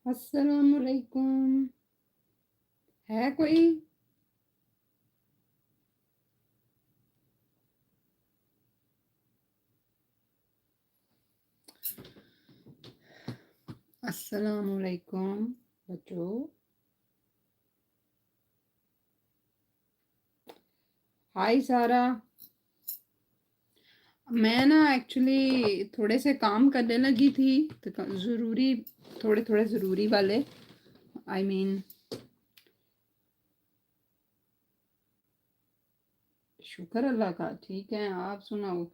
अस्सलामुअलैकुम। है कोई? अस्सलामुअलैकुम बच्चों। हाय सारा। मैं ना एक्चुअली थोड़े से काम करने लगी थी, तो ज़रूरी थोड़े थोड़े ज़रूरी वाले, आई मीन शुक्र अल्लाह का। ठीक है, आप सुनाओ।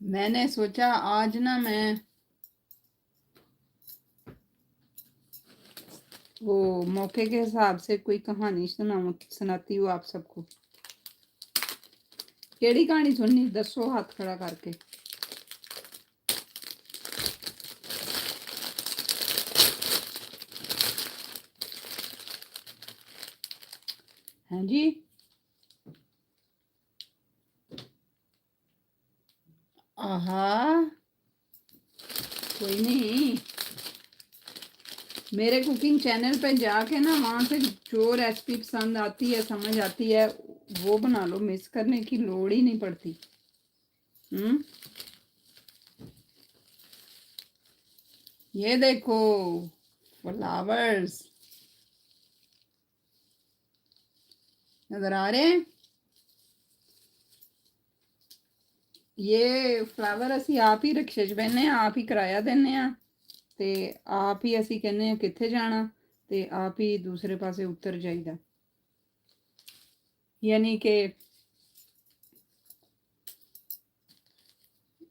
मैंने सोचा आज ना मैं वो मौके के हिसाब से कोई कहानी सुनाती हूँ आप सबको। केड़ी कहानी सुननी दसो हाथ खड़ा करके। हैं जी? आहा, कोई नहीं, मेरे कुकिंग चैनल पे जाके ना वहाँ से जो रेसिपी पसंद आती है, समझ आती है, वो बना लो। मिस करने की लोड़ ही नहीं पड़ती। ये देखो फ्लावर्स नजर आ रहे हैं। ये फ्लावर असी आप ही रिक्शे च बहने, आप ही किराया देने, ते आप ही असी कहने किथे जाना, ਤੇ ਆਪ ਹੀ ਦੂਸਰੇ ਪਾਸੇ ਉਤਰ ਜਾਈਦਾ। यानी कि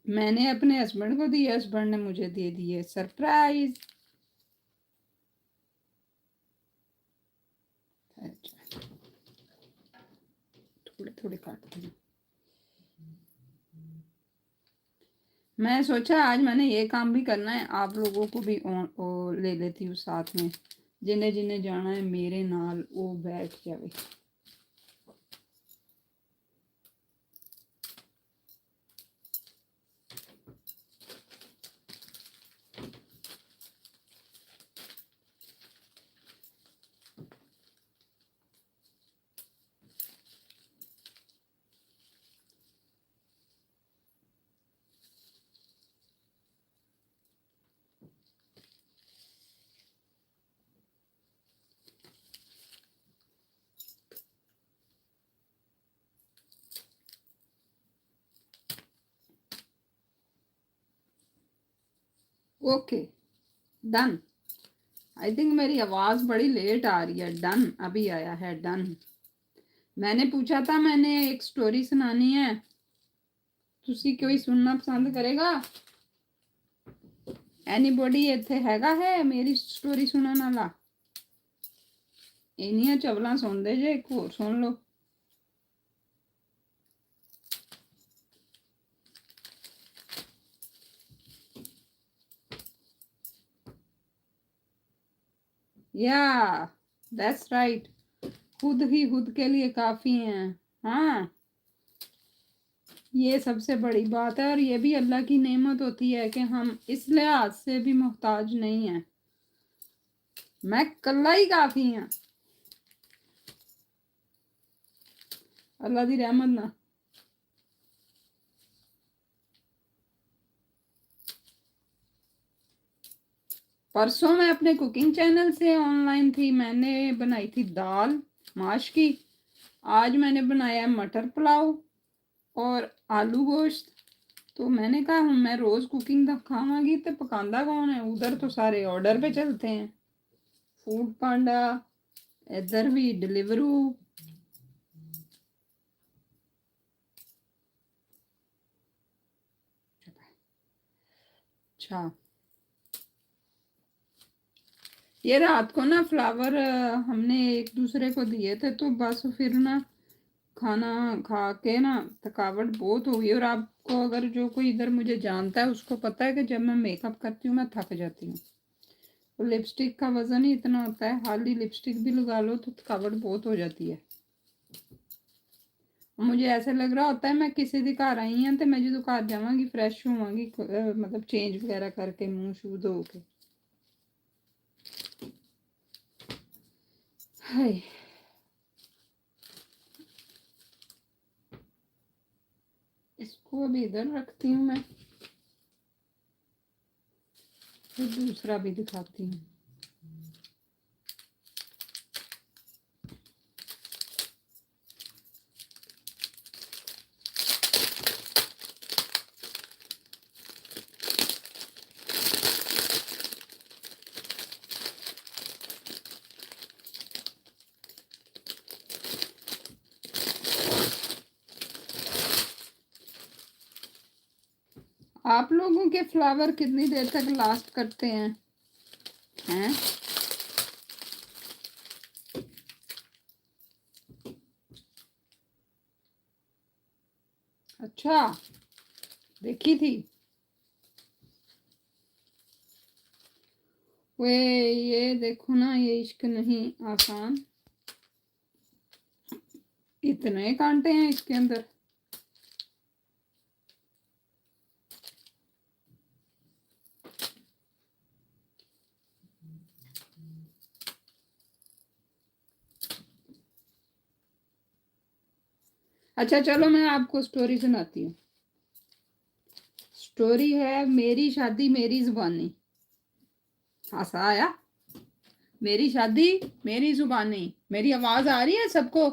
मैंने अपने हस्बैंड को दिए, हस्बैंड ने मुझे दे दिए सरप्राइज। अच्छा, थोड़े थोड़े काटते हैं। मैं सोचा आज मैंने ये काम भी करना है, आप लोगों को भी ले लेती हूँ साथ में, जिन्हें जिन्हें जाना है मेरे नाल वो बैठ जावे। Okay, done. आई थिंक मेरी आवाज़ बड़ी लेट आ रही है। डन अभी आया है, डन। मैंने पूछा था, मैंने एक स्टोरी सुनानी है, तुसी कोई सुनना पसंद करेगा? एनीबॉडी इत्थे हैगा है मेरी स्टोरी सुनने वाला? इनियां चवलां सुनदे जे, एक होर सुन लो। या दैट्स राइट, खुद ही खुद के लिए काफ़ी हैं। हाँ, ये सबसे बड़ी बात है, और ये भी अल्लाह की नेमत होती है कि हम इस लिहाज से भी मोहताज नहीं हैं। मैं कल्ला ही काफ़ी हाँ, अल्लाह दी रहमत ना। परसों मैं अपने कुकिंग चैनल से ऑनलाइन थी, मैंने बनाई थी दाल माश की। आज मैंने बनाया मटर पुलाव और आलू गोश्त। तो मैंने कहा हम मैं रोज़ कुकिंग दा खावांगी तो पकांदा कौन है? उधर तो सारे ऑर्डर पे चलते हैं, फूड पांडा, इधर भी डिलीवरू। अच्छा, ये रात को ना फ्लावर हमने एक दूसरे को दिए थे, तो बस फिर ना खाना खा के ना थकावट बहुत हो गई। और आपको अगर जो कोई इधर मुझे जानता है उसको पता है कि जब मैं मेकअप करती हूँ मैं थक जाती हूँ। तो लिपस्टिक का वज़न ही इतना होता है, हाली लिपस्टिक भी लगा लो तो थकावट बहुत हो जाती है। मुझे ऐसे लग रहा होता है मैं किसी दी घर आई हाँ, तो मैं जो घर जावांगी फ्रैश होवांगी, मतलब चेंज वगैरह करके मुँह शू धो के। हाय, इसको अभी इधर रखती हूँ मैं, फिर दूसरा भी दिखाती हूँ। आप लोगों के फ्लावर कितनी देर तक लास्ट करते हैं? हैं? अच्छा, देखी थी वे, ये देखो ना, ये इश्क नहीं आसान, इतने कांटे हैं इसके अंदर। अच्छा चलो मैं आपको स्टोरी सुनाती हूँ। स्टोरी है मेरी शादी मेरी जुबानी। हंसा आया? मेरी शादी मेरी जुबानी। मेरी आवाज आ रही है सबको?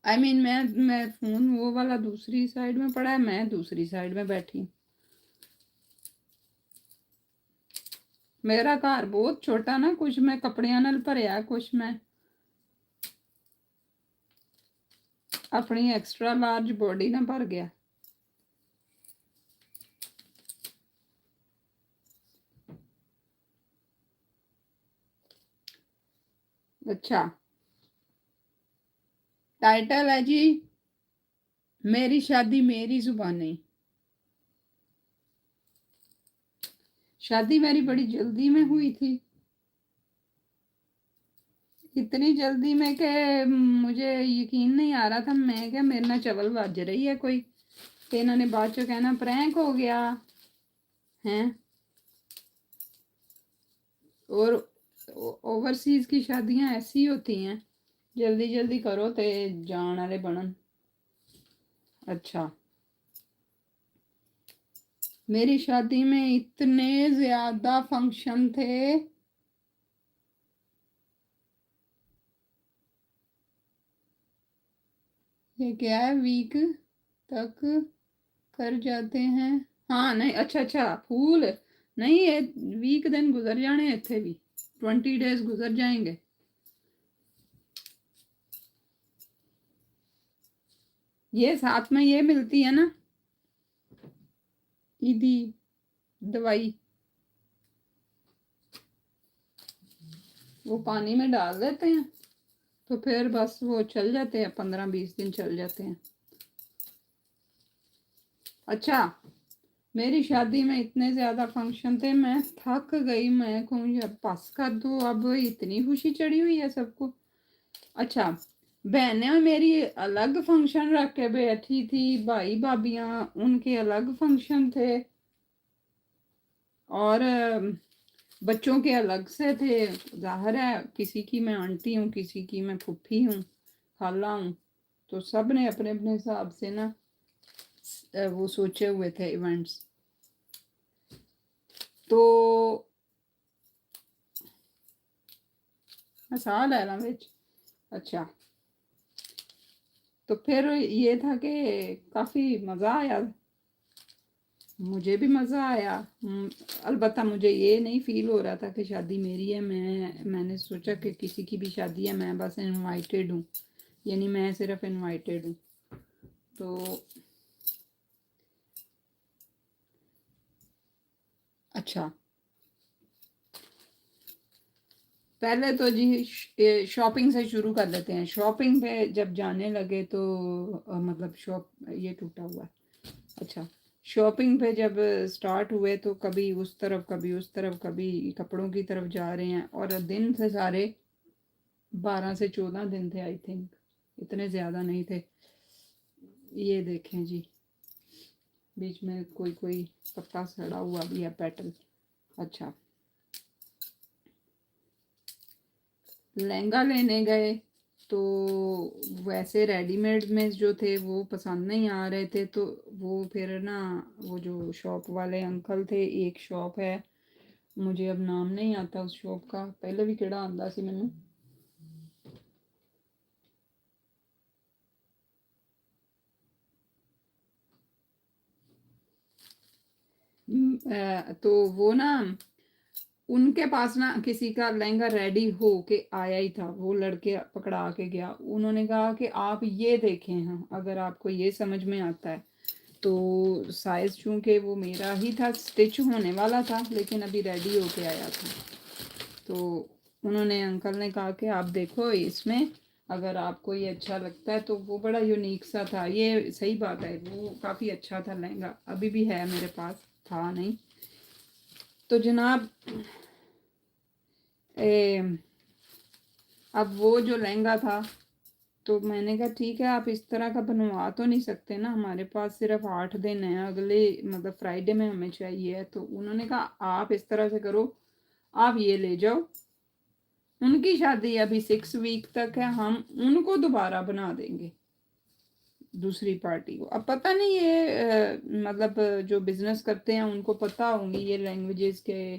आई मीन मैं फोन वो वाला दूसरी साइड में पड़ा है, मैं दूसरी साइड में बैठी हूँ। मेरा घर बहुत छोटा ना, कुछ मैं कपड़ियां नाल भरिया, कुछ मैं अपनी एक्स्ट्रा लार्ज बॉडी ना भर गया। अच्छा, टाइटल है जी, मेरी शादी मेरी जुबानी। शादी मेरी बड़ी जल्दी में हुई थी, इतनी जल्दी में कि मुझे यकीन नहीं आ रहा था। मैं क्या, मेरे ना चवल बज रही है कोई, तो इन्होंने बाद चो कहना प्रैंक हो गया है। और ओवरसीज की शादियां ऐसी होती हैं, जल्दी जल्दी करो ते जान वाले बनन। अच्छा, मेरी शादी में इतने ज्यादा फंक्शन थे, ये क्या है, वीक तक कर जाते हैं। हाँ नहीं, अच्छा अच्छा, फूल नहीं, ये वीक दिन गुजर जाने, इतने भी 20 डेज गुजर जाएंगे। ये साथ में ये मिलती है ना, ईदी दवाई, वो पानी में डाल देते हैं, तो फिर बस वो चल जाते हैं, 15-20 दिन चल जाते हैं। अच्छा, मेरी शादी में इतने ज्यादा फंक्शन थे, मैं थक गई। मैं कहूँ यार बस कर दो, अब इतनी खुशी चढ़ी हुई है सबको। अच्छा, बहनें मेरी अलग फंक्शन रख के बैठी थी, भाई भाभियां उनके अलग फंक्शन थे, और बच्चों के अलग से थे। जाहिर है, किसी की मैं आंटी हूँ, किसी की मैं फूफी हूँ, खाला हूँ, तो सब ने अपने अपने हिसाब से ना वो सोचे हुए थे इवेंट्स। तो मैं साह ले ला बिच। अच्छा, तो फिर ये था कि काफ़ी मज़ा आया, मुझे भी मज़ा आया। अलबत्ता मुझे ये नहीं फील हो रहा था कि शादी मेरी है। मैंने सोचा कि किसी की भी शादी है, मैं बस इनवाइटेड हूँ, यानी मैं सिर्फ इनवाइटेड हूँ। तो अच्छा, पहले तो जी शॉपिंग से शुरू कर लेते हैं। शॉपिंग पे जब जाने लगे तो मतलब शॉप ये टूटा हुआ है। अच्छा, शॉपिंग पे जब स्टार्ट हुए तो कभी उस तरफ कभी उस तरफ, कभी कपड़ों की तरफ जा रहे हैं, और दिन थे सारे 12 से 14 दिन थे आई थिंक, इतने ज़्यादा नहीं थे। ये देखें जी, बीच में कोई कोई पत्ता सड़ा हुआ भी है, पेटल। अच्छा, लहंगा लेने गए तो वैसे रेडीमेड में जो थे वो पसंद नहीं आ रहे थे, तो वो फिर ना, वो जो शॉप वाले अंकल थे, एक शॉप है, मुझे अब नाम नहीं आता उस शॉप का, पहले भी केड़ा आंदा सी मैनू। तो वो ना, उनके पास ना किसी का लहंगा रेडी हो के आया ही था, वो लड़के पकड़ा के गया। उन्होंने कहा कि आप ये देखें, हाँ अगर आपको ये समझ में आता है तो। साइज चूंकि वो मेरा ही था, स्टिच होने वाला था, लेकिन अभी रेडी होके आया था। तो उन्होंने, अंकल ने कहा कि आप देखो इसमें, अगर आपको ये अच्छा लगता है तो। वो बड़ा यूनिक सा था, ये सही बात है, वो काफ़ी अच्छा था लहंगा, अभी भी है मेरे पास, था नहीं। तो जनाब, ए, अब वो जो लहंगा था, तो मैंने कहा ठीक है, आप इस तरह का बनवा तो नहीं सकते ना, हमारे पास सिर्फ 8 दिन है, अगले मतलब फ्राइडे में हमें चाहिए है। तो उन्होंने कहा आप इस तरह से करो, आप ये ले जाओ, उनकी शादी अभी 6 वीक तक है, हम उनको दोबारा बना देंगे, दूसरी पार्टी को। अब पता नहीं ये मतलब जो बिजनेस करते हैं उनको पता होंगी ये लैंग्वेजेस के,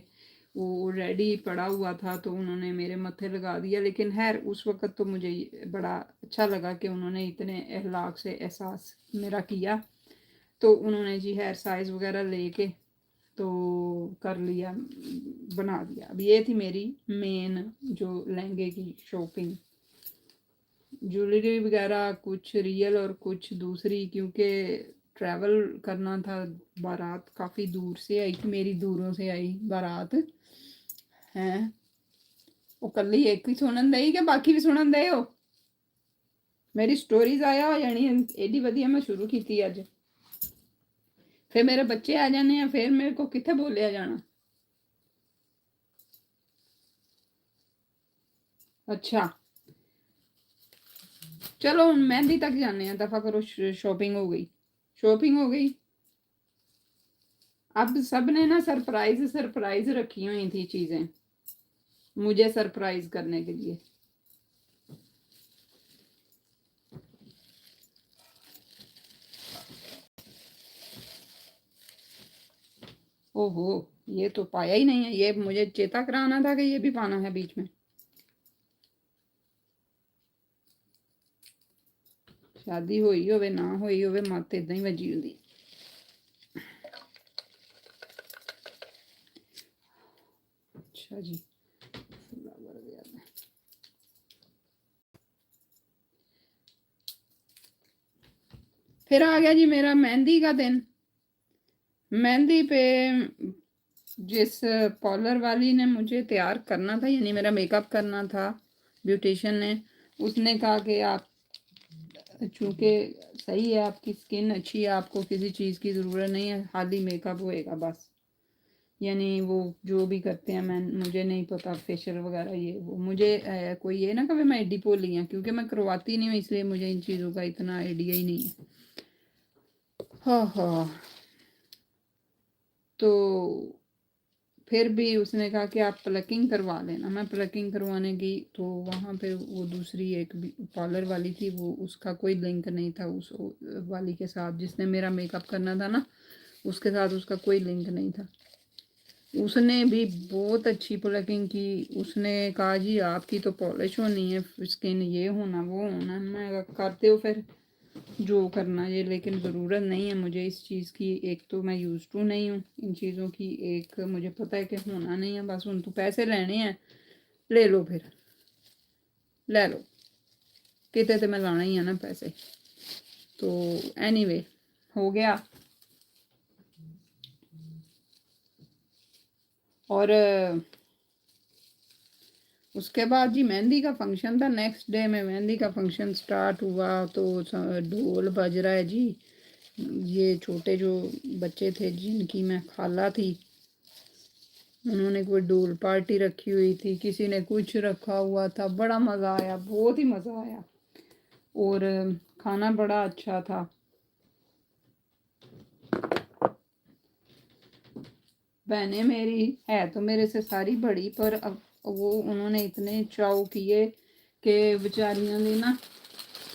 वो रेडी पड़ा हुआ था तो उन्होंने मेरे मत्थे लगा दिया। लेकिन खैर उस वक़्त तो मुझे बड़ा अच्छा लगा कि उन्होंने इतने अखलाक से एहसास मेरा किया। तो उन्होंने जी खैर साइज़ वगैरह लेके तो कर लिया, बना दिया। अब ये थी मेरी मेन जो लहंगे की शॉपिंग। ज्वेलरी वगैरह कुछ रियल और कुछ दूसरी, क्योंकि ट्रैवल करना था। बारात काफ़ी दूर से आई थी, मेरी दूरों से आई बारात हैं। वो कल्ली एक ही सुनन दई कि बाकी भी सुनन दे हो? मेरी स्टोरीज आया हो जानी एडी वधिया मैं शुरू की थी अज। फिर मेरे बच्चे आ जाने हैं, फिर मेरे को कितने बोलिया जाना। अच्छा चलो हम मेहंदी तक जाने हैं, दफा करो। शॉपिंग हो गई, शॉपिंग हो गई। अब सब ने ना सरप्राइज सरप्राइज रखी हुई थी चीजें मुझे सरप्राइज करने के लिए। ओहो, ये तो पाया ही नहीं है। ये मुझे चेता कराना था कि ये भी पाना है बीच में। शादी होई होवे ना होई होवे, मत इदां ही वजी हुंदी। अच्छा जी, फिर आ गया जी मेरा मेहंदी का दिन। मेहंदी पे जिस पार्लर वाली ने मुझे तैयार करना था, यानी मेरा मेकअप करना था, ब्यूटिशियन ने, उसने कहा कि आप चूँकि सही है, आपकी स्किन अच्छी है, आपको किसी चीज़ की ज़रूरत नहीं है, खाली मेकअप होएगा बस। यानी वो जो भी करते हैं, मैं मुझे नहीं पता फेशियल वगैरह ये वो, मुझे कोई ये ना कभी मैं एडी पोली हैं, क्योंकि मैं करवाती नहीं हूँ, इसलिए मुझे इन चीज़ों का इतना आइडिया ही नहीं है। हाँ हाँ। तो फिर भी उसने कहा कि आप प्लकिंग करवा लेना। मैं प्लकिंग करवाने गई तो वहाँ पे वो दूसरी एक पार्लर वाली थी, वो उसका कोई लिंक नहीं था उस वाली के साथ जिसने मेरा मेकअप करना था ना, उसके साथ उसका कोई लिंक नहीं था। उसने भी बहुत अच्छी प्लकिंग की। उसने कहा जी आपकी तो पॉलिश होनी है, स्किन ये होना वो होना। मैं करते हो फिर जो करना ये, लेकिन ज़रूरत नहीं है मुझे इस चीज़ की। एक तो मैं यूज़ टू नहीं हूँ इन चीज़ों की, एक मुझे पता है कि होना नहीं है, बस उन तो पैसे लेने हैं, ले लो फिर ले लो, कितने तो मैं लाना ही है ना पैसे। तो एनीवे हो गया। और उसके बाद जी मेहंदी का फंक्शन था। नेक्स्ट डे में मेहंदी का फंक्शन स्टार्ट हुआ तो ढोल बज रहा है जी। ये छोटे जो बच्चे थे जिनकी मैं खाला थी, उन्होंने कोई ढोल पार्टी रखी हुई थी, किसी ने कुछ रखा हुआ था। बड़ा मज़ा आया, बहुत ही मज़ा आया। और खाना बड़ा अच्छा था। बहनें मेरी है तो मेरे से सारी बड़ी, पर अब वो उन्होंने इतने चाव किए कि बेचारियां ने ना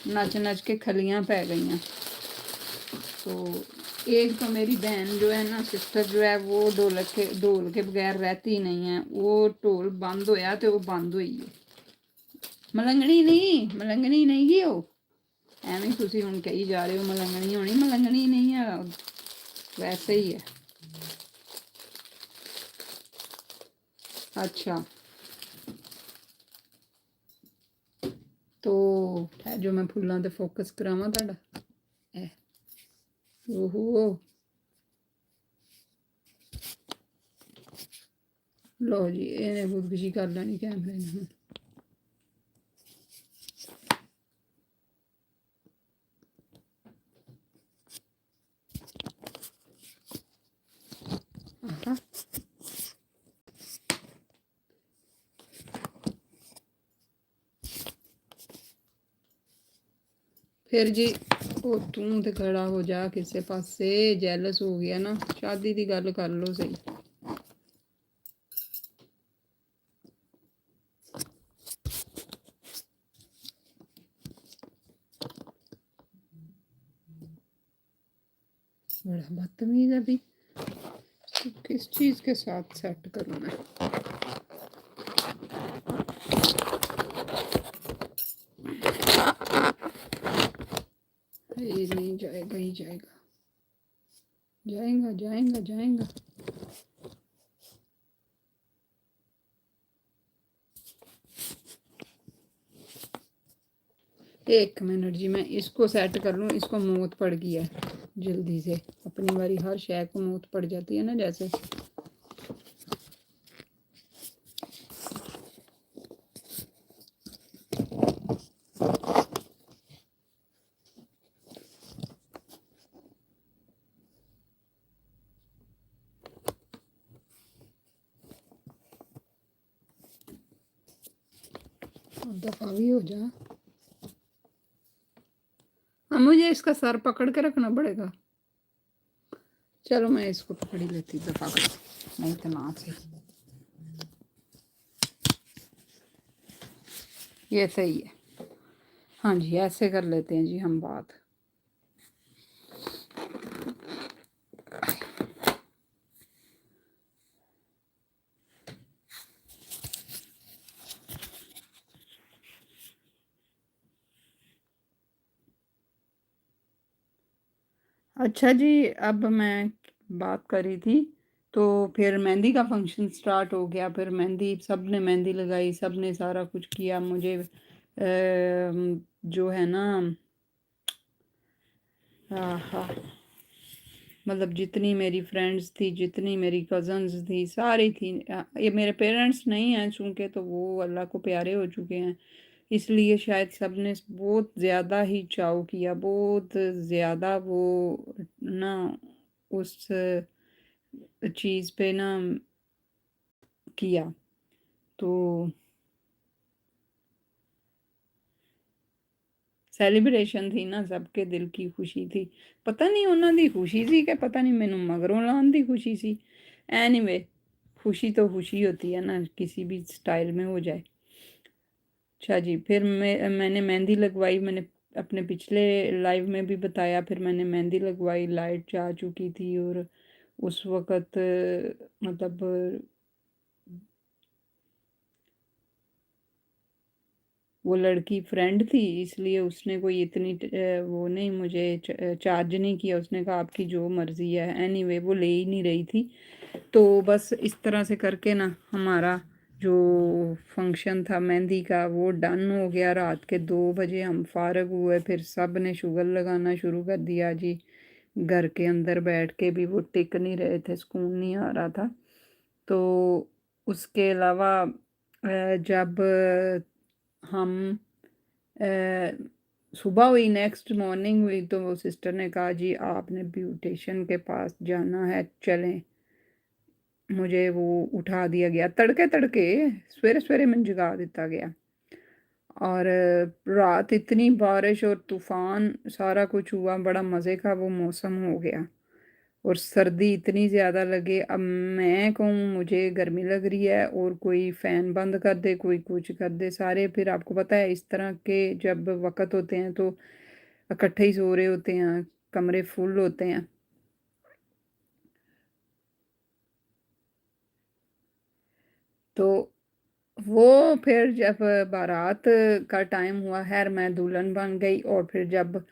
नच नच के खलियां पै गई। तो एक तो मेरी बहन जो है ना, सिस्टर जो है, वो ढोल के बगैर रहती नहीं है। वो ढोल बंद होया तो वो बंद हुई है। मलंगनी नहीं की हो एवं तुसी हुण कही जा रहे हो मलंगनी होनी, मलंगनी नहीं है, वैसे ही है। अच्छा तो जो मैं फुल्लां ते फोकस करावां तुहाडा। ओहो लो जी, इन्हें खुदकुशी कर लैनी कैमरे ने। फिर जी ओ तू तो खड़ा हो जा किसी पासे, जैलस हो गया ना, शादी की गल कर लो सही। बड़ा बदतमीज है भी, किस चीज़ के साथ सेट करूँ मैं। ये नहीं जाएगा ही जाएगा, जाएगा जाएगा जाएगा। एक मिनट जी, मैं इसको सेट कर लूँ। इसको मौत पड़ गई है जल्दी से, अपनी बारी हर शय को मौत पड़ जाती है ना जैसे। दफा भी हो जा। हाँ, मुझे इसका सर पकड़ के रखना पड़ेगा। चलो मैं इसको पकड़ ही लेती दफा कर, नहीं तो ना से। ये सही है। हाँ जी, ऐसे कर लेते हैं जी हम बात। अच्छा जी, अब मैं बात कर रही थी, तो फिर मेहंदी का फंक्शन स्टार्ट हो गया। फिर मेहंदी, सब ने मेहंदी लगाई, सब ने सारा कुछ किया। मुझे जो है ना, हाँ, मतलब जितनी मेरी फ्रेंड्स थी, जितनी मेरी कज़न्स थी, सारी थी। ये मेरे पेरेंट्स नहीं हैं चूँकि, तो वो अल्लाह को प्यारे हो चुके हैं, इसलिए शायद सब ने बहुत ज़्यादा ही चाव किया, बहुत ज़्यादा वो ना उस चीज़ पे ना किया। तो सेलिब्रेशन थी ना, सबके दिल की खुशी थी। पता नहीं उन्हों दी खुशी सी कि पता नहीं मैनू मगरों लाने दी खुशी सी। एनीवे, खुशी तो खुशी होती है ना, किसी भी स्टाइल में हो जाए। अच्छा जी, फिर मैंने मेहंदी लगवाई। मैंने अपने पिछले लाइव में भी बताया। फिर मैंने मेहंदी लगवाई, लाइट जा चुकी थी, और उस वक़्त मतलब वो लड़की फ्रेंड थी, इसलिए उसने कोई इतनी वो नहीं मुझे चार्ज नहीं किया। उसने कहा आपकी जो मर्ज़ी है। एनीवे, वो ले ही नहीं रही थी। तो बस इस तरह से करके ना हमारा जो फंक्शन था मेहंदी का, वो डन हो गया। रात के 2 बजे हम फारग हुए। फिर सब ने शुगर लगाना शुरू कर दिया जी। घर के अंदर बैठ के भी वो टिक नहीं रहे थे, सुकून नहीं आ रहा था। तो उसके अलावा जब हम सुबह हुई, नेक्स्ट मॉर्निंग हुई, तो वो सिस्टर ने कहा जी आपने ब्यूटिशियन के पास जाना है, चलें। मुझे वो उठा दिया गया तड़के तड़के, सवेरे सवेरे मैंने जगा दिता गया। और रात इतनी बारिश और तूफान सारा कुछ हुआ, बड़ा मज़े का वो मौसम हो गया। और सर्दी इतनी ज़्यादा लगे, अब मैं कहूँ मुझे गर्मी लग रही है और कोई फ़ैन बंद कर दे, कोई कुछ कर दे, सारे फिर आपको पता है इस तरह के जब वक़्त होते हैं तो इकट्ठे ही सो रहे होते हैं, कमरे फुल होते हैं। तो वो फिर जब बारात का टाइम हुआ, खैर मैं दुल्हन बन गई। और फिर जब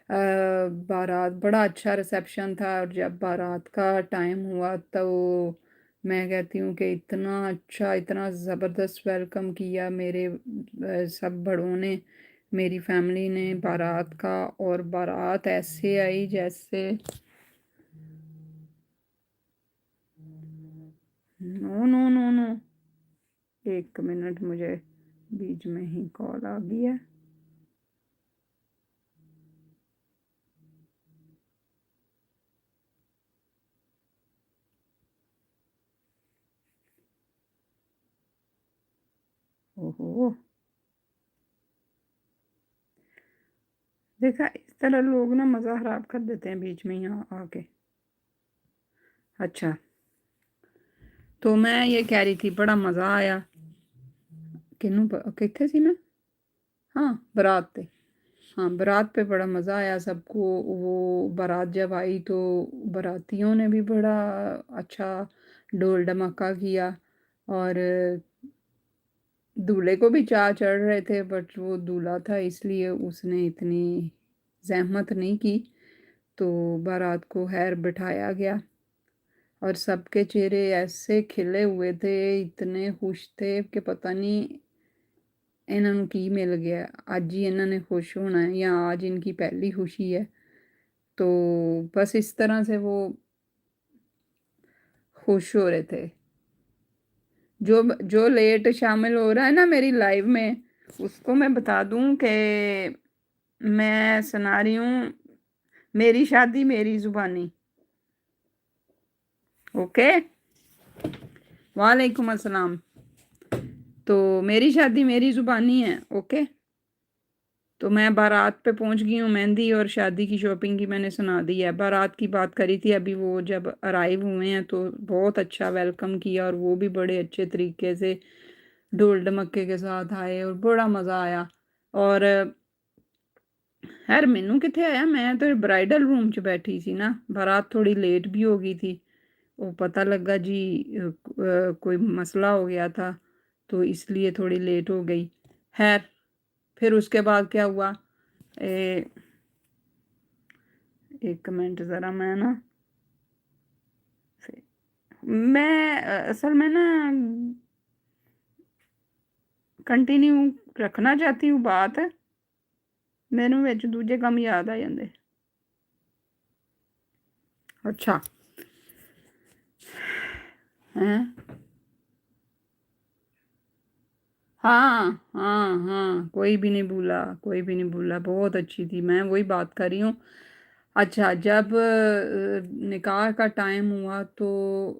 बारात, बड़ा अच्छा रिसेप्शन था, और जब बारात का टाइम हुआ तो मैं कहती हूँ कि इतना अच्छा, इतना ज़बरदस्त वेलकम किया मेरे सब बड़ों ने, मेरी फैमिली ने बारात का। और बारात ऐसे आई जैसे, नो नो नो नो, एक मिनट, मुझे बीच में ही कॉल आ गई है। ओहो, देखा, इस तरह लोग ना मज़ा खराब कर देते हैं बीच में यहाँ आके। अच्छा, तो मैं ये कह रही थी बड़ा मज़ा आया। किन्नू कितने सी मैं, हाँ बारात पे, हाँ बारात पे बड़ा मज़ा आया सबको। वो बारात जब आई तो बारातियों ने भी बड़ा अच्छा ढोल ढमाका किया। और दूल्हे को भी चाह चढ़ रहे थे, बट वो दूल्हा था इसलिए उसने इतनी जहमत नहीं की। तो बारात को खैर बिठाया गया, और सबके चेहरे ऐसे खिले हुए थे, इतने खुश थे कि पता नहीं इन्हां नूं की मिल गया, अज ही इन्हां ने खुश होना है या आज इनकी पहली खुशी है। तो बस इस तरह से वो खुश हो रहे थे। जो लेट शामिल हो रहा है ना मेरी लाइव में, उसको मैं बता दूं कि मैं सुना रही हूँ मेरी शादी मेरी जुबानी। ओके, वालेकुम अस्सलाम। तो मेरी शादी मेरी जुबानी है। ओके, तो मैं बारात पे पहुंच गई हूँ। मेहंदी और शादी की शॉपिंग की मैंने सुना दी है। बारात की बात करी थी अभी, वो जब अराइव हुए हैं तो बहुत अच्छा वेलकम किया और वो भी बड़े अच्छे तरीके से ढोल ढमक्के के साथ आए और बड़ा मज़ा आया। और यार मैनू कितने आया, मैं तो ब्राइडल रूम च बैठी सी ना, बारात थोड़ी लेट भी हो गई थी। वो पता लगा जी कोई मसला हो गया था तो इसलिए थोड़ी लेट हो गई। खैर फिर उसके बाद क्या हुआ, एक मिनट ज़रा, मैं ना मैं असल में ना कंटिन्यू रखना चाहती हूँ बात, मैनू विच दूजे काम याद आ जाते। अच्छा हैं, हाँ हाँ हाँ, कोई भी नहीं भूला, कोई भी नहीं भूला, बहुत अच्छी थी, मैं वही बात कर रही हूँ। अच्छा, जब निकाह का टाइम हुआ तो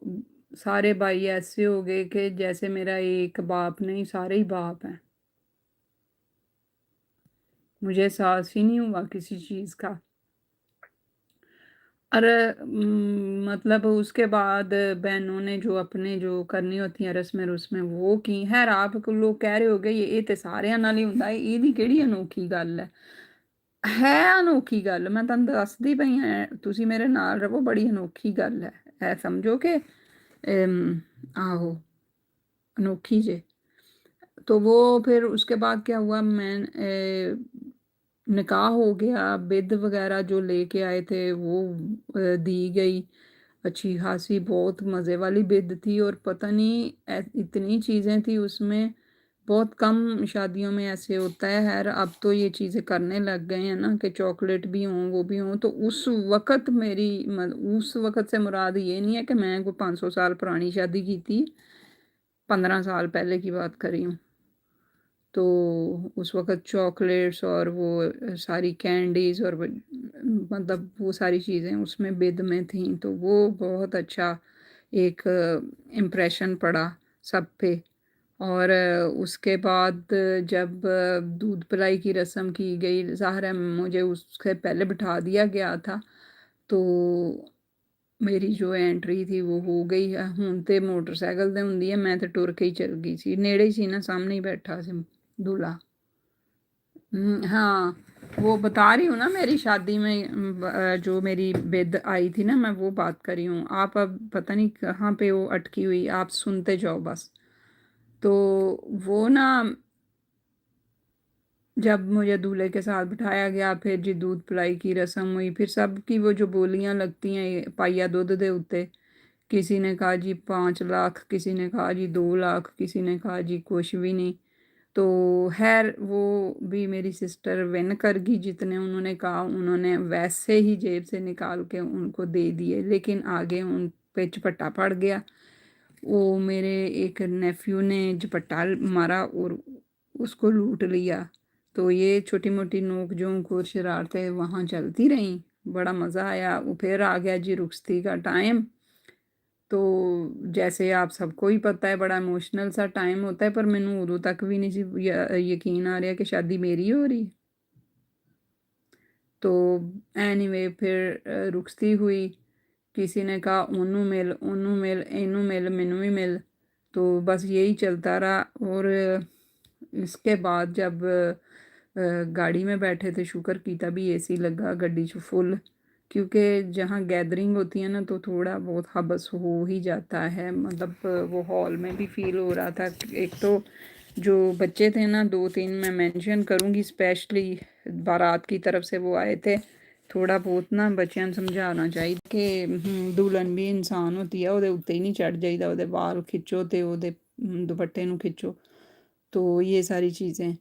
सारे भाई ऐसे हो गए कि जैसे मेरा एक बाप नहीं, सारे ही बाप हैं। मुझे एहसास ही नहीं हुआ किसी चीज़ का। अरे मतलब उसके बाद बहनों ने जो अपने जो करनी होती हैं रस्में रुस्में वो की। खैर आप लोग कह रहे होगे ये तो सारिਆਂ ਨਾਲ ਹੀ ਹੁੰਦਾ है, ਇਹਦੀ ਕਿਹੜੀ ਅਨੋਖੀ ਗੱਲ है अनोखी गल, मैं तुहानू दसदी पई हां, तुसीं मेरे नाल रवो, बड़ी अनोखी गल है समझो कि आहो अनोखी जे। तो वो फिर उसके बाद क्या हुआ, मैं निकाह हो गया, बिद वगैरह जो लेके आए थे वो दी गई, अच्छी खासी बहुत मज़े वाली बिद थी। और पता नहीं इतनी चीज़ें थी उसमें, बहुत कम शादियों में ऐसे होता है। खैर अब तो ये चीज़ें करने लग गए हैं ना कि चॉकलेट भी हों वो भी हों। तो उस वक़्त मेरी उस वक़्त से मुराद ये नहीं है कि मैं कोई 500 साल पुरानी शादी की थी, 15 साल पहले की बात कर रही हूँ। तो उस वक़्त चॉकलेट्स और वो सारी कैंडीज़ और मतलब वो सारी चीज़ें उसमें बिद में थीं, तो वो बहुत अच्छा एक इम्प्रेशन पड़ा सब पे। और उसके बाद जब दूध पिलाई की रस्म की गई, ज़ाहिर है मुझे उससे पहले बिठा दिया गया था, तो मेरी जो एंट्री थी वो हो गई। हुण ते मोटरसाइकिल ते हुंदी है, मैं तो टुर के ही चल गई सी, नेड़े ही सी ना, सामने ही बैठा सी दूल्हा। हाँ, वो बता रही हूँ ना मेरी शादी में जो मेरी बिद आई थी ना, मैं वो बात कर रही हूँ। आप अब पता नहीं कहाँ पे वो अटकी हुई, आप सुनते जाओ बस। तो वो ना जब मुझे दूल्हे के साथ बिठाया गया, फिर जी दूध पिलाई की रस्म हुई, फिर सबकी वो जो बोलियां लगती हैं पाइया दुध दे उत्ते, किसी ने कहा जी 5 लाख, किसी ने कहा जी 2 लाख, किसी ने कहा जी कुछ भी नहीं। तो खैर वो भी मेरी सिस्टर विन कर गई, जितने उन्होंने कहा उन्होंने वैसे ही जेब से निकाल के उनको दे दिए, लेकिन आगे उन पे झपट्टा पड़ गया। वो मेरे एक नेफ्यू ने झपट्टा मारा और उसको लूट लिया। तो ये छोटी मोटी नोक झोंक और शरारतें वहाँ चलती रहीं, बड़ा मज़ा आया। वो फिर आ गया जी रुखसती का टाइम। तो जैसे आप सबको ही पता है बड़ा इमोशनल सा टाइम होता है, पर मैनू उदों तक भी नहीं सी यकीन आ रहा कि शादी मेरी हो रही। तो एनीवे फिर रुखसती हुई, किसी ने कहा ओनू मिल इनू मिल मैनू भी मिल। तो बस यही चलता रहा। और इसके बाद जब गाड़ी में बैठे थे, शुक्र कीता भी एसी लगा गड्डी च फुल, क्योंकि जहाँ गैदरिंग होती है ना तो थोड़ा बहुत हबस हो ही जाता है। मतलब वो हॉल में भी फील हो रहा था। एक तो जो बच्चे थे ना 2-3, मैं मेंशन करूँगी स्पेशली, बारात की तरफ से वो आए थे। थोड़ा बहुत ना बच्चों ਨੂੰ समझाना चाहिए कि दुल्हन भी इंसान होती है, ਉਹਦੇ ਉੱਤੇ ही नहीं चढ़ जाइदा, ਉਹਦੇ ਵਾਲ खिच्चो तो ਉਹਦੇ दुपट्टे ਨੂੰ खिच्चो। तो ये सारी चीज़ें।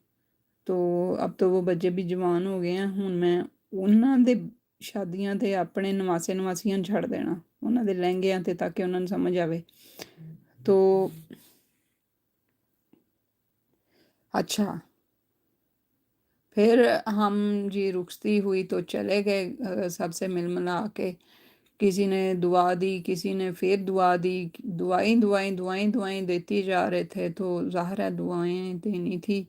तो अब तो वो बच्चे भी जवान हो गए हैं, हुण मैं ਉਹਨਾਂ ਦੇ ਸ਼ਾਦੀਆਂ 'ਤੇ ਆਪਣੇ ਨਵਾਸੇ ਨਵਾਸੀਆਂ ਨੂੰ ਛੱਡ ਦੇਣਾ, ਉਹਨਾਂ ਦੇ ਲਹਿੰਗਿਆਂ 'ਤੇ, ਤਾਂ ਕਿ ਉਹਨਾਂ ਨੂੰ ਸਮਝ ਆਵੇ। तो अच्छा, फिर हम जी रुखसती हुई तो चले गए सबसे मिल मिला के। किसी ने दुआ दी, किसी ने फिर दुआ दी, दुआएं देती जा रहे थे, तो ज़ाहिर है दुआएं देनी थी,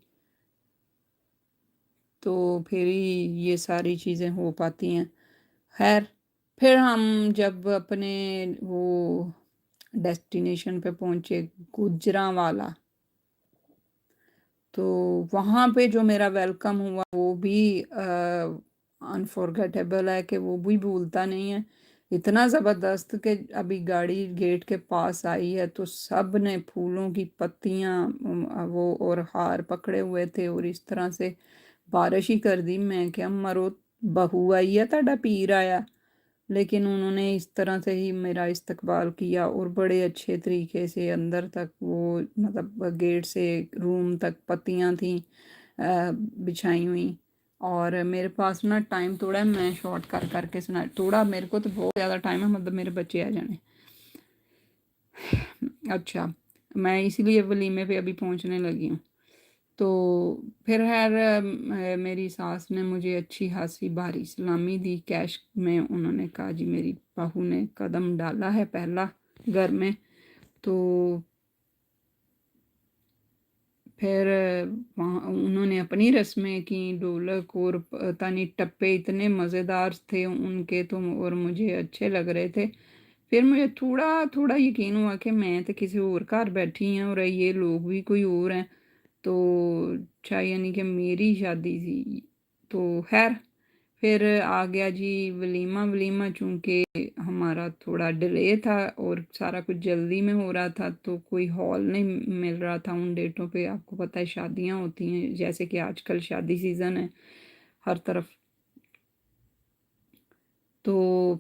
तो फिर ही ये सारी चीज़ें हो पाती हैं। खैर, फिर हम जब अपने वो डेस्टिनेशन पे पहुँचे, गुजरांवाला, तो वहाँ पे जो मेरा वेलकम हुआ वो भी अनफॉरगेटेबल है, कि वो भी भूलता नहीं है। इतना ज़बरदस्त कि अभी गाड़ी गेट के पास आई है तो सब ने फूलों की पत्तियाँ वो और हार पकड़े हुए थे, और इस तरह से बारिश ही कर दी। मैं क्या मरो, बहू आई है ताड़ा पीर आया। लेकिन उन्होंने इस तरह से ही मेरा इस्तकबाल किया, और बड़े अच्छे तरीके से अंदर तक वो मतलब गेट से रूम तक पत्तियां थी बिछाई हुई। और मेरे पास ना टाइम थोड़ा है, मैं शॉर्ट कर करके सुना, थोड़ा मेरे को तो बहुत ज़्यादा टाइम है, मतलब मेरे बच्चे आ जाने। अच्छा, मैं इसीलिए वलीमे पे अभी पहुंचने लगी हूँ। तो फिर खैर मेरी सास ने मुझे अच्छी खासी भारी सलामी दी कैश में। उन्होंने कहा जी मेरी बहू ने कदम डाला है पहला घर में। तो फिर वहाँ उन्होंने अपनी रस्में की, ढोलक और पता नहीं टप्पे इतने मज़ेदार थे उनके तो, और मुझे अच्छे लग रहे थे। फिर मुझे थोड़ा थोड़ा यकीन हुआ कि मैं तो किसी और घर बैठी हूँ और ये लोग भी कोई और हैं, तो अच्छा यानी कि मेरी शादी थी। तो खैर फिर आ गया जी वलीमा। वलीमा चूँकि हमारा थोड़ा डिले था और सारा कुछ जल्दी में हो रहा था, तो कोई हॉल नहीं मिल रहा था उन डेटों पे। आपको पता है शादियाँ होती हैं, जैसे कि आजकल शादी सीज़न है हर तरफ। तो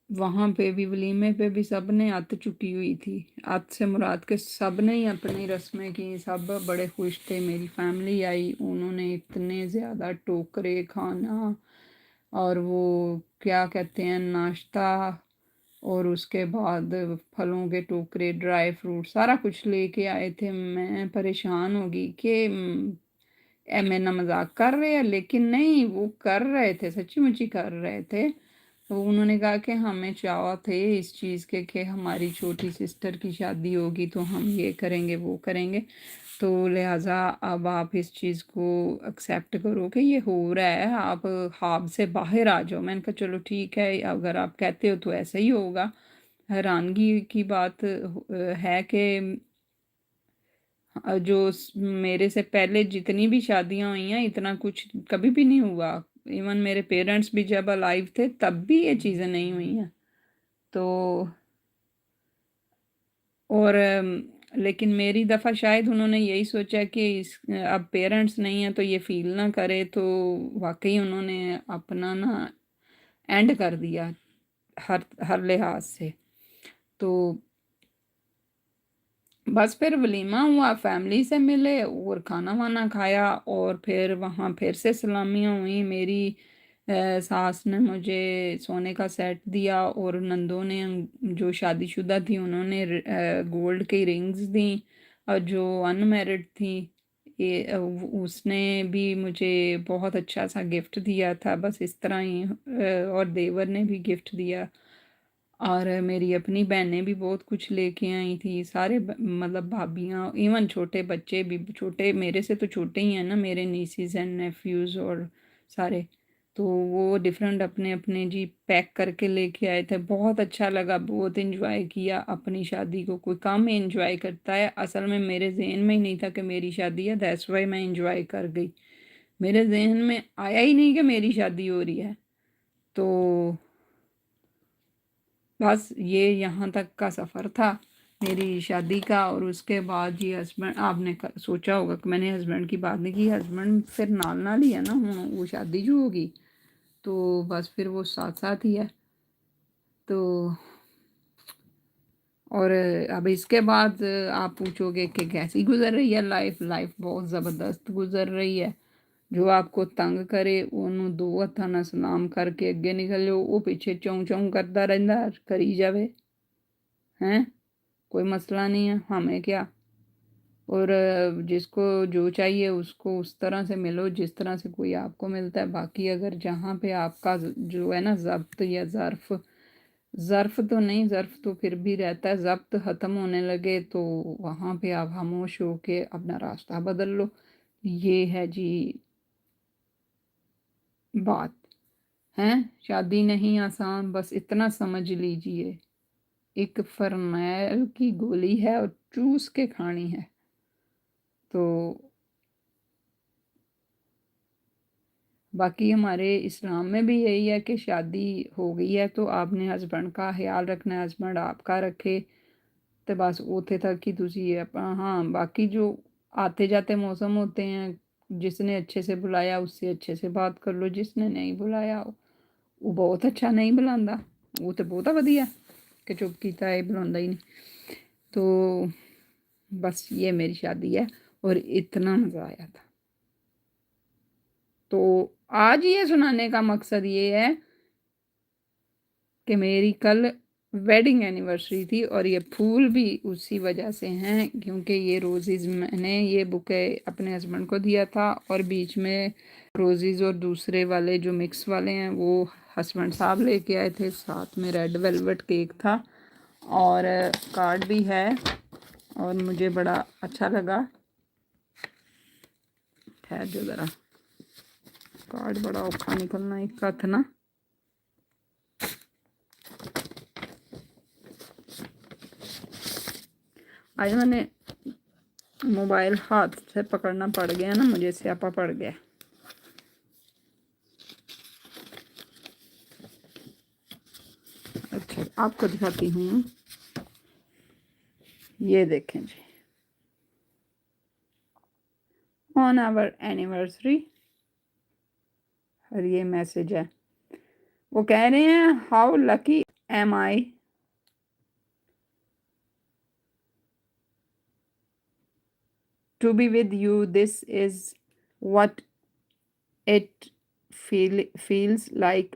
वहाँ पे भी वलीमे पे भी सब ने अत चुकी हुई थी। अत से मुराद के सब ने ही अपनी रस्में की, सब बड़े खुश थे। मेरी फैमिली आई, उन्होंने इतने ज़्यादा टोकरे खाना और वो क्या कहते हैं नाश्ता, और उसके बाद फलों के टोकरे, ड्राई फ्रूट, सारा कुछ लेके आए थे। मैं परेशान हो गई कि मेरे ना मजाक कर रहे हैं, लेकिन नहीं, वो कर रहे थे, सच्ची मुच्ची कर रहे थे। तो उन्होंने कहा कि हमें चाह थे इस चीज़ के कि हमारी छोटी सिस्टर की शादी होगी तो हम ये करेंगे वो करेंगे, तो लिहाजा अब आप इस चीज़ को एक्सेप्ट करो कि ये हो रहा है, आप ख्वाब से बाहर आ जाओ। मैंने कहा चलो ठीक है, अगर आप कहते हो तो ऐसा ही होगा। हैरानगी की बात है कि जो मेरे से पहले जितनी भी शादियां हुई हैं इतना कुछ कभी भी नहीं हुआ। इवन मेरे पेरेंट्स भी जब अलाइव थे तब भी ये चीज़ें नहीं हुई हैं। तो और लेकिन मेरी दफ़ा शायद उन्होंने यही सोचा कि इस अब पेरेंट्स नहीं हैं तो ये फ़ील ना करे, तो वाक़ई उन्होंने अपना ना एंड कर दिया हर हर लिहाज से। तो बस फिर वलीमा हुआ, फैमिली से मिले और खाना वाना खाया, और फिर वहाँ फिर से सलामियाँ हुई। मेरी सास ने मुझे सोने का सेट दिया, और नंदों ने जो शादीशुदा थी उन्होंने गोल्ड की रिंग्स दी, और जो अनमैरिड थी उसने भी मुझे बहुत अच्छा सा गिफ्ट दिया था, बस इस तरह ही। और देवर ने भी गिफ्ट दिया, और मेरी अपनी बहनें भी बहुत कुछ लेके आई थी, सारे मतलब भाभियाँ, इवन छोटे बच्चे भी, छोटे मेरे से तो छोटे ही हैं ना मेरे नीसीज एंड नेफ्यूज़ और सारे, तो वो डिफरेंट अपने अपने जी पैक करके लेके आए थे। बहुत अच्छा लगा, बहुत इन्जॉय किया अपनी शादी को। कोई कम इन्जॉय करता है, असल में मेरे जहन में ही नहीं था कि मेरी शादी है, दैट्स वाई मैं इन्जॉय कर गई। मेरे जहन में आया ही नहीं कि मेरी शादी हो रही है। तो बस ये यहाँ तक का सफ़र था मेरी शादी का। और उसके बाद जी हस्बैंड, आपने सोचा होगा कि मैंने हस्बैंड की बात नहीं की, हस्बैंड फिर नाल ही है ना, हूँ वो शादी जो होगी तो बस फिर वो साथ साथ ही है। तो और अब इसके बाद आप पूछोगे कि कैसी गुजर रही है लाइफ। लाइफ बहुत ज़बरदस्त गुजर रही है। जो आपको तंग करे ਉਹਨੂੰ ਦੋ ਹੱਥਾਂ ਨਾਲ सलाम करके ਅੱਗੇ निकल जाओ, वो पीछे चौं चौं करता रहता करी जावे, हैं कोई मसला नहीं है, हमें क्या। और जिसको जो चाहिए उसको उस तरह से मिलो जिस तरह से कोई आपको मिलता है। बाकी अगर जहाँ पे आपका जो है ना ज़ब्त या ज़र्फ़, ज़र्फ़ तो नहीं, ज़र्फ़ तो फिर भी रहता है, ज़ब्त ख़त्म होने लगे तो वहाँ पे आप खामोश हो के अपना रास्ता बदल लो। ये है जी बात। हैं शादी नहीं आसान, बस इतना समझ लीजिए, एक फरनैल की गोली है और चूस के खानी है। तो बाकी हमारे इस्लाम में भी यही है कि शादी हो गई है तो आपने हस्बैंड का ख्याल रखना है, हस्बैंड आपका रखे। तो बस उथे तक ही तुसी हाँ, बाकी जो आते जाते मौसम होते हैं, जिसने अच्छे से बुलाया उससे अच्छे से बात कर लो, जिसने नहीं बुलाया वो बहुत अच्छा नहीं बुलांदा, वो तो बहुत वधिया कि चुप कीता है, बुलांदा ही नहीं। तो बस ये मेरी शादी है और इतना मज़ा आया था। तो आज ये सुनाने का मकसद ये है कि मेरी कल वेडिंग एनिवर्सरी थी और ये फूल भी उसी वजह से हैं क्योंकि ये रोज़ेज़ मैंने ये बुके अपने हस्बैंड को दिया था और बीच में रोज़ेज़ और दूसरे वाले जो मिक्स वाले हैं वो हस्बैंड साहब लेके आए थे। साथ में रेड वेलवेट केक था और कार्ड भी है और मुझे बड़ा अच्छा लगा। ठहर जो ज़रा, कार्ड बड़ा औखा निकलना एक हथ ना। आज मैंने मोबाइल हाथ से पकड़ना पड़ गया ना, मुझे स्यापा पड़ गया। अच्छा आपको दिखाती हूँ, ये देखें जी, ऑन आवर एनिवर्सरी, और ये मैसेज है। वो कह रहे हैं how lucky am I to be with you, this is what it feels like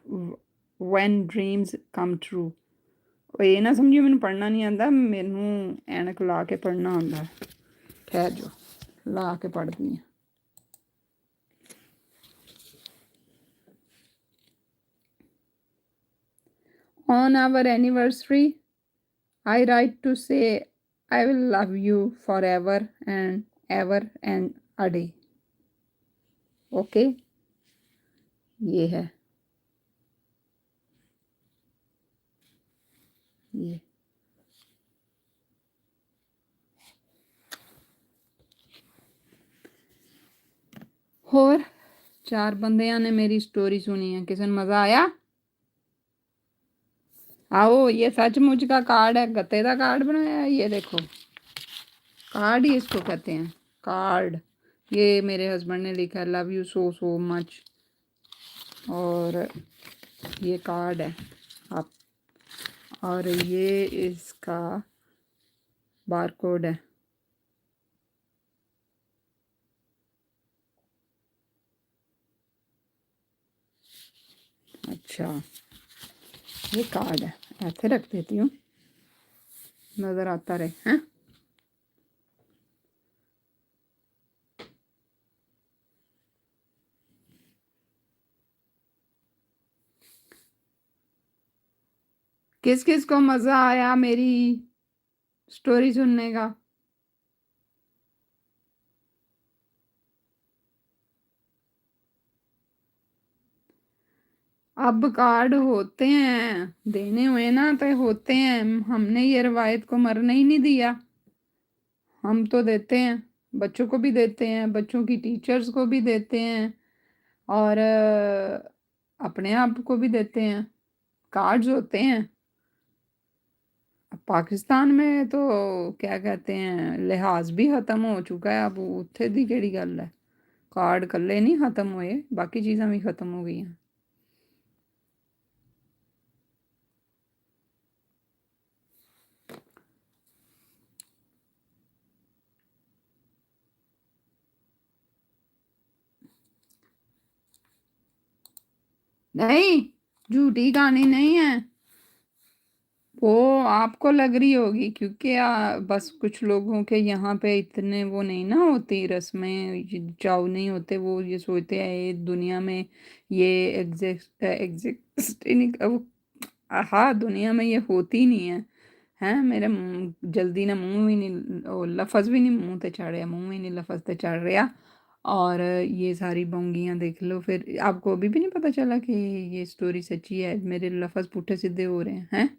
when dreams come true। और ये ना समझिए मैंने पढ़ना नहीं आता, मैनू ऐनक ला के पढ़ना आता। ठहर जो ला के पढ़ती हैं। On our anniversary, I write to say I will love you forever and ever and a day। Okay ये है, ये और 4 बंदियां ने मेरी स्टोरी सुनी है, किसी ने मज़ा आया? आओ, ये सचमुच का कार्ड है, गत्ते का कार्ड बनाया है, ये देखो कार्ड ही इसको कहते हैं, कार्ड। ये मेरे हस्बैंड ने लिखा है love you so so much, और ये कार्ड है आप, और ये इसका बार कोड है। अच्छा ये कार्ड है, ऐसे रख देती हूँ नज़र आता रहे हैं। किस किस को मज़ा आया मेरी स्टोरी सुनने का? अब कार्ड होते हैं देने हुए ना, तो होते हैं, हमने ये रवायत को मरने ही नहीं दिया। हम तो देते हैं, बच्चों को भी देते हैं, बच्चों की टीचर्स को भी देते हैं, और अपने आप को भी देते हैं। कार्ड्स होते हैं। पाकिस्तान में तो क्या कहते हैं, लिहाज भी ख़त्म हो चुका है, अब उत्थे दी केड़ी गल है। कार्ड कल्ले नहीं ख़त्म हुए, बाकी चीज़ां भी ख़त्म हो गई हैं। नहीं, झूठी कहानी नहीं है वो, आपको लग रही होगी क्योंकि बस कुछ लोगों के यहाँ पे इतने वो नहीं ना होती रस्में, चाव नहीं होते, वो ये सोचते हैं ये दुनिया में ये एग्जिस्ट एग्जिस्ट ही नहीं हाँ, दुनिया में ये होती नहीं है। हैं मेरे जल्दी ना मुंह भी नहीं लफज भी नहीं मुंह ते चढ़ रहा, मुंह में नहीं लफज ते चढ़ रहा। और ये सारी बोंगियां देख लो, फिर आपको अभी भी नहीं पता चला कि ये स्टोरी सच्ची है, मेरे लफज पुट्ठे सीधे हो रहे हैं।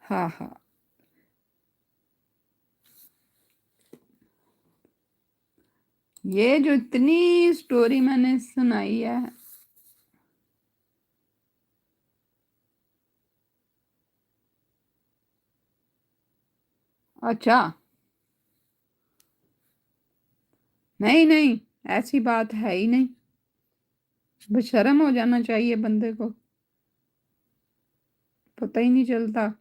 हाँ हाँ, ये जो इतनी स्टोरी मैंने सुनाई है। अच्छा, नहीं नहीं, ऐसी बात है ही नहीं, बेशर्म हो जाना चाहिए बंदे को, पता ही नहीं चलता।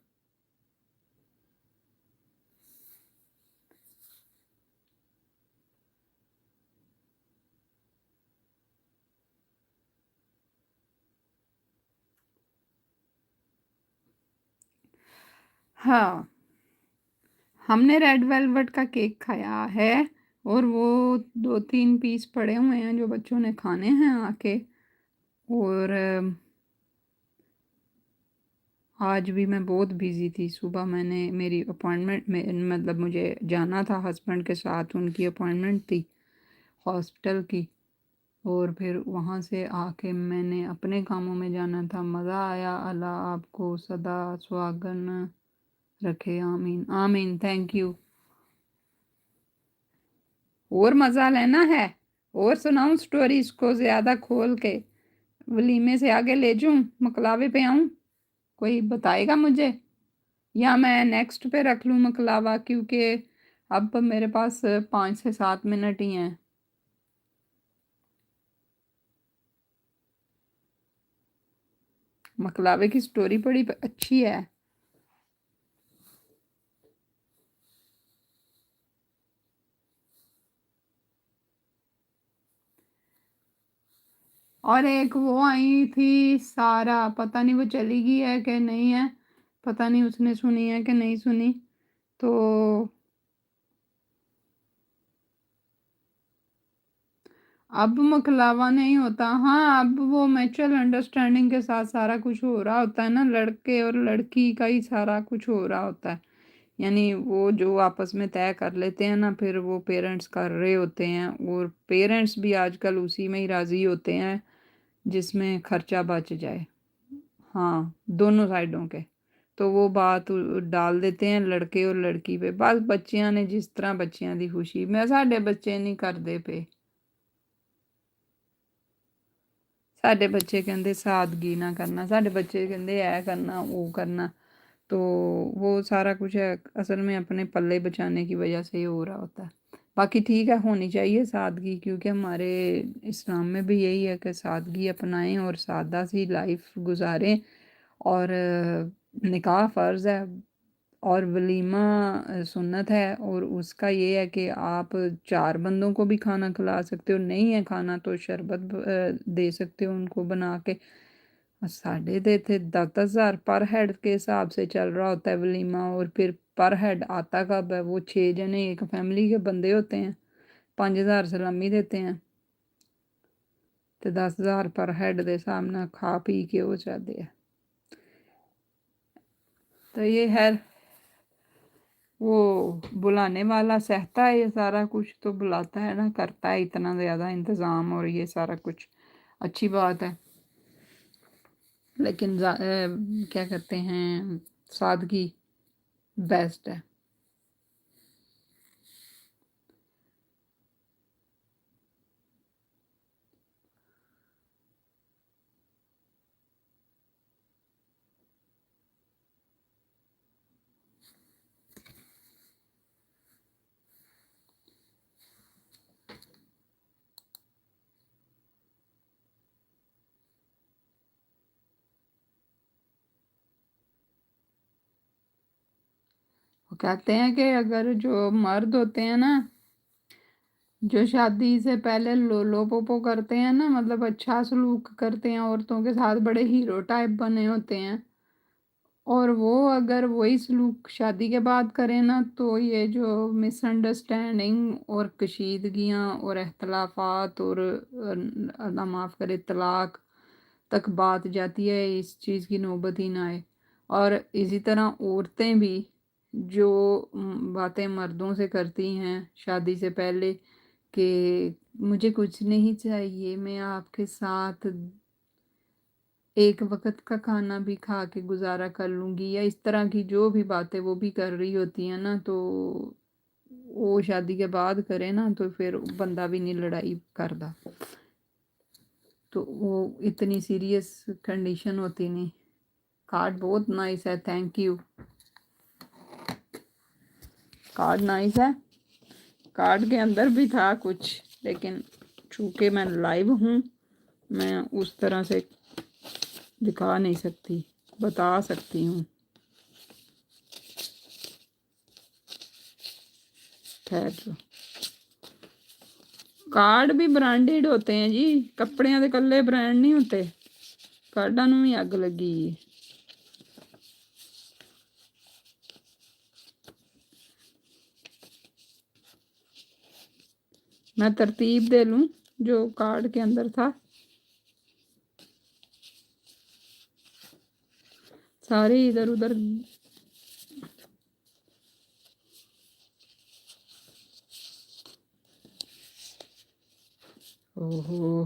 हाँ, हमने रेड वेलवेट का केक खाया है, और वो 2-3 पीस पड़े हुए हैं जो बच्चों ने खाने हैं आके। और आज भी मैं बहुत बिजी थी, सुबह मैंने मेरी अपॉइंटमेंट में मतलब मुझे जाना था हस्बैंड के साथ, उनकी अपॉइंटमेंट थी हॉस्पिटल की। और फिर वहाँ से आके मैंने अपने कामों में जाना था। मज़ा आया, अल्लाह आपको सदा सुहागन रखे, आमीन आमीन, थैंक यू। और मज़ा लेना है, और सुनाऊं स्टोरी इसको ज़्यादा खोल के, वलीमे से आगे ले जाऊं, मकलावे पे आऊं, कोई बताएगा मुझे, या मैं नेक्स्ट पे रख लूं मकलावा, क्योंकि अब मेरे पास 5 से 7 मिनट ही हैं। मकलावे की स्टोरी बड़ी अच्छी है। और एक वो आई थी सारा, पता नहीं वो चली गई है कि नहीं है, पता नहीं उसने सुनी है कि नहीं सुनी। तो अब मकलावा नहीं होता, हाँ अब वो म्यूचुअल अंडरस्टैंडिंग के साथ सारा कुछ हो रहा होता है ना, लड़के और लड़की का ही सारा कुछ हो रहा होता है। यानी वो जो आपस में तय कर लेते हैं ना, फिर वो पेरेंट्स कर रहे होते हैं, और पेरेंट्स भी आजकल उसी में ही राज़ी होते हैं जिसमें खर्चा बच जाए। हाँ, दोनों साइडों के। तो वो बात डाल देते हैं लड़के और लड़की पे, बस बच्चियां ने जिस तरह बच्चियां दी खुशी, मैं साढ़े बच्चे नहीं करते पे, साढ़े बच्चे कहते सादगी ना करना, साढ़े बच्चे कहते ऐ करना वो करना। तो वो सारा कुछ है असल में अपने पल्ले बचाने की वजह से ही हो रहा होता है। बाकी ठीक है, होनी चाहिए सादगी, क्योंकि हमारे इस्लाम में भी यही है कि सादगी अपनाएं और सादा सी लाइफ गुजारें। और निकाह फ़र्ज़ है, और वलीमा सुन्नत है, और उसका ये है कि आप 4 बंदों को भी खाना खिला सकते हो, नहीं है खाना तो शरबत दे सकते हो उनको बना के। साढ़े तो इतने 10,000 पर हेड के हिसाब से चल रहा होता है वलीमा, और फिर पर हेड आता कब है, वो 6 जने एक फैमिली के बंदे होते हैं, 5,000 सलामी देते हैं, तो 10,000 पर हेड के हिसाब नाल खा पी के वो जाते हैं। तो ये है, वो बुलाने वाला सहता है ये सारा कुछ, तो बुलाता है ना, करता है इतना ज़्यादा इंतज़ाम और ये सारा कुछ, अच्छी बात है। लेकिन क्या कहते हैं, सादगी बेस्ट है। कहते हैं कि अगर जो मर्द होते हैं ना, जो शादी से पहले लोलो पोपो करते हैं ना, मतलब अच्छा सलूक करते हैं औरतों के साथ, बड़े हीरो टाइप बने होते हैं, और वो अगर वही सलूक शादी के बाद करें ना, तो ये जो मिसअंडरस्टैंडिंग और कशीदगियाँ और अख्तलाफात और अल्लाह माफ़ करे तलाक तक बात जाती है, इस चीज़ की नौबत ही ना आए। और इसी तरह औरतें भी जो बातें मर्दों से करती हैं शादी से पहले कि मुझे कुछ नहीं चाहिए, मैं आपके साथ एक वक्त का खाना भी खा के गुजारा कर लूँगी, या इस तरह की जो भी बातें वो भी कर रही होती हैं ना, तो वो शादी के बाद करे ना तो फिर बंदा भी नहीं लड़ाई करता, तो वो इतनी सीरियस कंडीशन होती नहीं। कार्ड बहुत नाइस है, थैंक यू। कार्ड नाइस है। कार्ड के अंदर भी था कुछ, लेकिन चूँकि मैं लाइव हूँ, मैं उस तरह से दिखा नहीं सकती, बता सकती हूँ। खैर, कार्ड भी ब्रांडेड होते हैं जी, कपड़ियां दे कल्ले ब्रांड नहीं होते, कार्डां नूं भी अग लगी। मैं तरतीब दे लूं जो कार्ड के अंदर था, सारे इधर उधर। ओहो,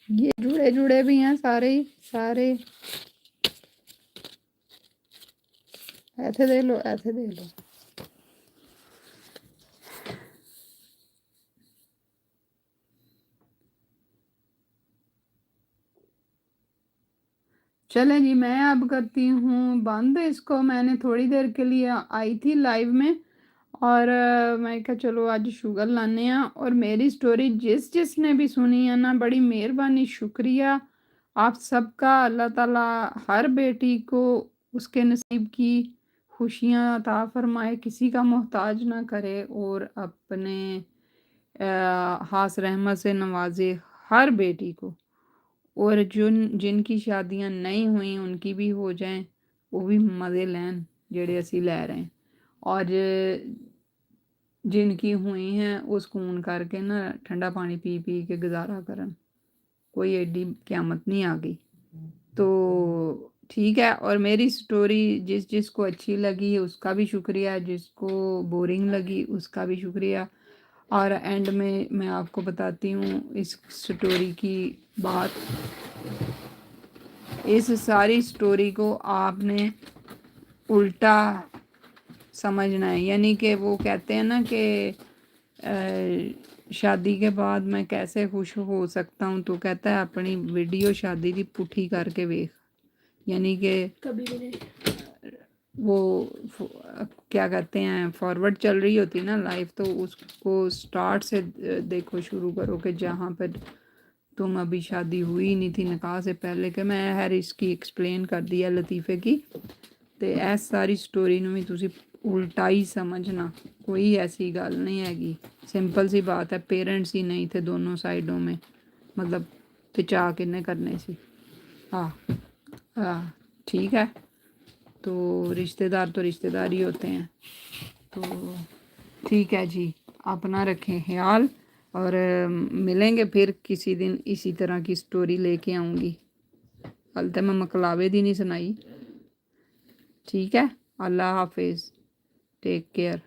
ये जुड़े जुड़े भी हैं सारे ही, सारे। ऐसे दे लो, ऐसे दे लो। चलें जी, मैं अब करती हूँ बंद इसको। मैंने थोड़ी देर के लिए आई थी लाइव में, और मैं कहा चलो आज शुगर लाने हैं। और मेरी स्टोरी जिसने भी सुनी है ना, बड़ी मेहरबानी, शुक्रिया आप सबका। अल्लाह ताला हर बेटी को उसके नसीब की खुशियाँ अता फरमाए, किसी का मोहताज ना करे, और अपने हास रहमत से नवाजे हर बेटी को। और जिनकी शादियां नहीं हुई उनकी भी हो जाएं, वो भी मज़े लैन जेड़े असी लै रहे हैं। और जिनकी हुई हैं वो सुकून करके ना ठंडा पानी पी पी के गुजारा करन, कोई एडी क़यामत नहीं आ गई। तो ठीक है। और मेरी स्टोरी जिसको अच्छी लगी उसका भी शुक्रिया, जिसको बोरिंग लगी उसका भी शुक्रिया। और एंड में मैं आपको बताती हूँ इस स्टोरी की बात। इस सारी स्टोरी को आपने उल्टा समझना है, यानी कि वो कहते हैं ना कि शादी के बाद मैं कैसे खुश हो सकता हूँ, तो कहता है अपनी वीडियो शादी की पुठी करके वेख, यानी कि कभी भी नहीं वो क्या कहते हैं फॉरवर्ड चल रही होती ना लाइफ, तो उसको स्टार्ट से देखो, शुरू करो कि जहाँ पर तुम अभी शादी हुई नहीं थी निकाह से पहले, कि मैं हर इसकी एक्सप्लेन कर दिया लतीफ़े की। तो इस सारी स्टोरी नूं भी तुसी उल्टा ही समझना, कोई ऐसी गल नहीं हैगी। सिंपल सी बात है, पेरेंट्स ही नहीं थे दोनों साइडों में, मतलब बचा किन्ने करने सी। हाँ ठीक है। तो रिश्तेदार ही होते हैं। तो ठीक है जी, अपना रखें ख्याल, और मिलेंगे फिर किसी दिन इसी तरह की स्टोरी लेके आऊँगी। कल तो मैं मकलावे दी नहीं सुनाई। ठीक है, अल्लाह हाफिज़, टेक केयर।